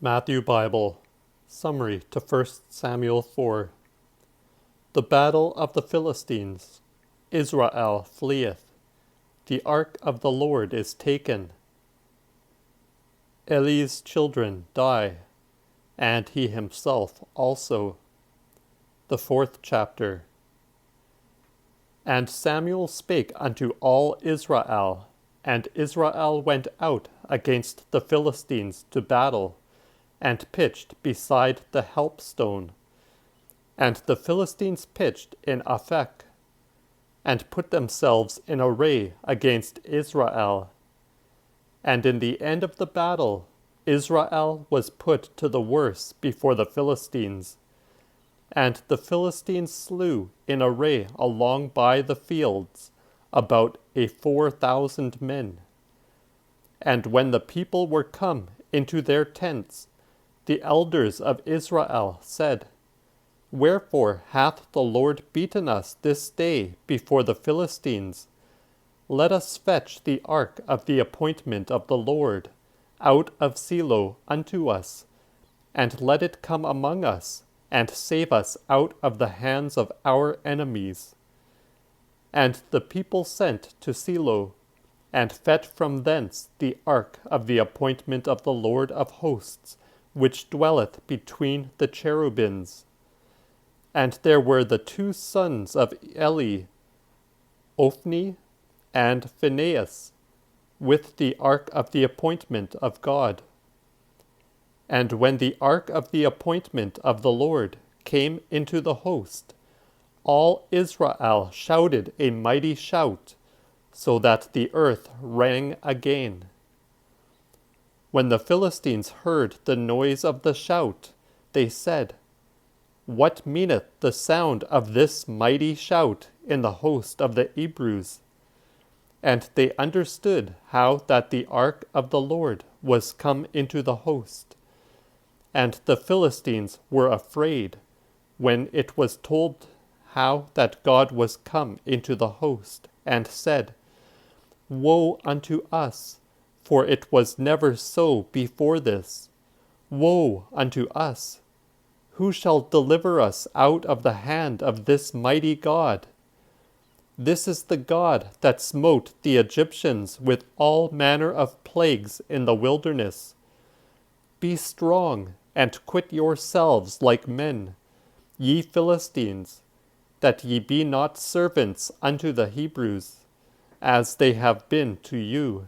Matthew Bible Summary to 1 Samuel 4. The battle of the Philistines. Israel fleeth. The ark of the Lord is taken. Eli's children die, and he himself also. The 4th chapter. And Samuel spake unto all Israel, and Israel went out against the Philistines to battle, and pitched beside the helpstone. And the Philistines pitched in Aphek, and put themselves in array against Israel. And in the end of the battle, Israel was put to the worse before the Philistines. And the Philistines slew in array along by the fields about 4,000 men. And when the people were come into their tents, the elders of Israel said, Wherefore hath the Lord beaten us this day before the Philistines? Let us fetch the ark of the appointment of the Lord out of Silo unto us, and let it come among us, and save us out of the hands of our enemies. And the people sent to Silo, and fetched from thence the ark of the appointment of the Lord of hosts, which dwelleth between the cherubims. And there were the two sons of Eli, Ophni and Phinehas, with the ark of the appointment of God. And when the ark of the appointment of the Lord came into the host, all Israel shouted a mighty shout, so that the earth rang again. When the Philistines heard the noise of the shout, they said, What meaneth the sound of this mighty shout in the host of the Hebrews? And they understood how that the ark of the Lord was come into the host. And the Philistines were afraid, when it was told how that God was come into the host, and said, Woe unto us! For it was never so before this. Woe unto us! Who shall deliver us out of the hand of this mighty God? This is the God that smote the Egyptians with all manner of plagues in the wilderness. Be strong, and quit yourselves like men, ye Philistines, that ye be not servants unto the Hebrews, as they have been to you.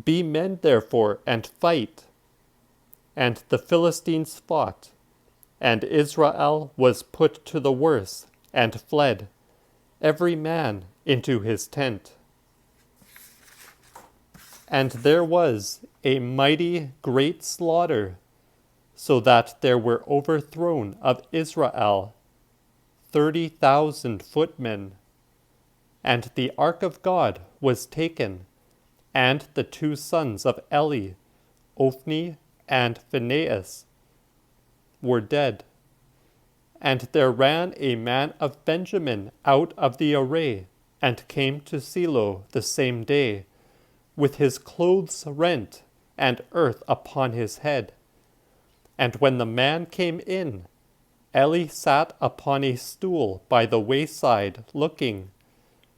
Be men therefore, and fight. And the Philistines fought, and Israel was put to the worse, and fled, every man into his tent. And there was a mighty great slaughter, so that there were overthrown of Israel 30,000 footmen. And the ark of God was taken, and the two sons of Eli, Ophni and Phinehas, were dead. And there ran a man of Benjamin out of the array, and came to Silo the same day, with his clothes rent, and earth upon his head. And when the man came in, Eli sat upon a stool by the wayside looking,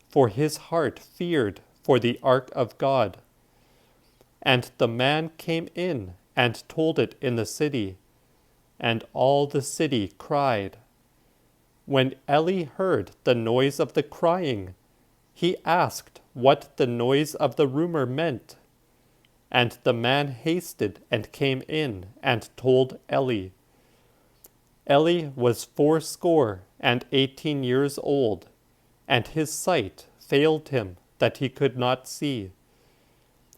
for his heart feared for the ark of God. And the man came in and told it in the city, and all the city cried. When Eli heard the noise of the crying, he asked what the noise of the rumor meant. And the man hasted and came in and told Eli. Eli was 80 years old, and his sight failed him that he could not see.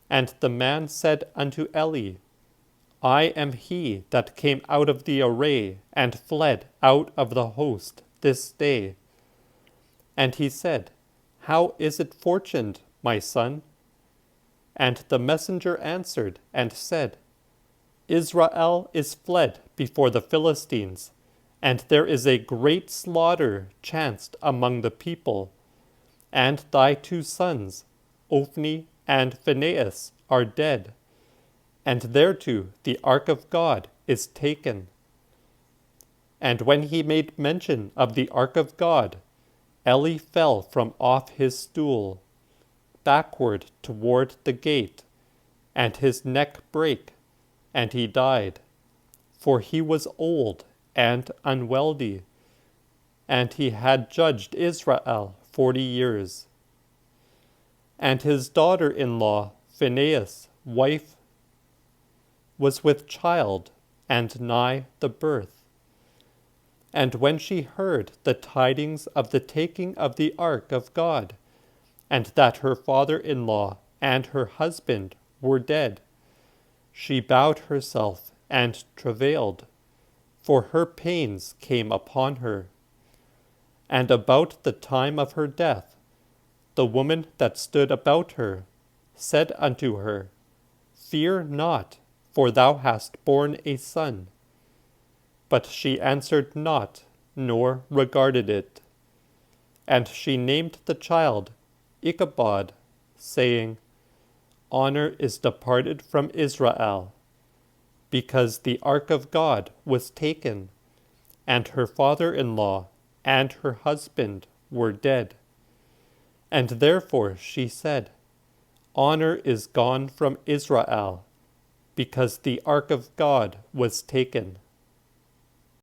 And the man said unto Eli, I am he that came out of the array, and fled out of the host this day. And he said, How is it fortuned, my son? And the messenger answered and said, Israel is fled before the Philistines, and there is a great slaughter chanced among the people. And thy two sons, Ophni and Phinehas, are dead. and thereto the ark of God is taken. And when he made mention of the ark of God, Eli fell from off his stool, backward toward the gate, and his neck brake, and he died. For he was old and unwieldy, and he had judged Israel 40 years. And his daughter-in-law, Phinehas' wife, was with child, and nigh the birth. And when she heard the tidings of the taking of the ark of God, and that her father-in-law and her husband were dead, she bowed herself and travailed, for her pains came upon her. And about the time of her death, the woman that stood about her said unto her, Fear not, for thou hast borne a son. But she answered not, nor regarded it. And she named the child Ichabod, saying, Honor is departed from Israel, because the ark of God was taken, and her father-in-law and her husband were dead. And therefore she said, Honor is gone from Israel, because the ark of God was taken.